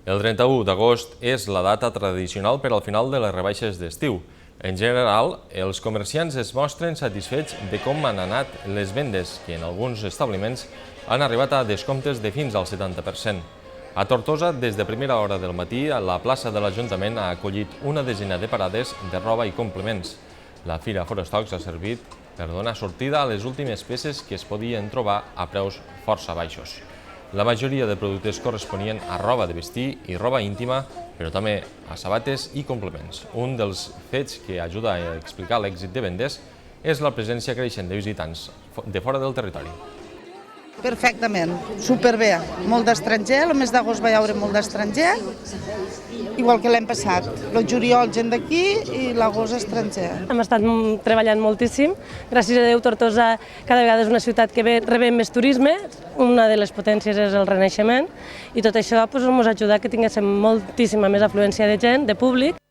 El 31 d'agost és la data tradicional per al final de les rebaixes d'estiu. En general, els comerciants es mostren satisfets de com han anat les vendes, que en alguns establiments han arribat a descomptes de fins al 70%. A Tortosa, des de primera hora del matí, la plaça de l'Ajuntament ha acollit una desena de parades de roba i complements. La Fira Forestox ha servit per donar sortida a les últimes peces que es podien trobar a preus força baixos. La majoria de productes corresponien a roba de vestir i roba íntima, però també a sabates i complements. Un dels fets que ajuda a explicar l'èxit de vendes és la presència creixent de visitants de fora del territori. Perfectament, superbé. Molt d'estranger, el mes d'agost va hi haure molt d'estranger, igual que l'any passat. El juliol gent d'aquí i l'agost estranger. Hem estat treballant moltíssim. Gràcies a Déu, Tortosa cada vegada és una ciutat que rebem més turisme, una de les potències és el Renaixement, i tot això ens ajuda que tinguéssim moltíssima més afluència de gent, de públic.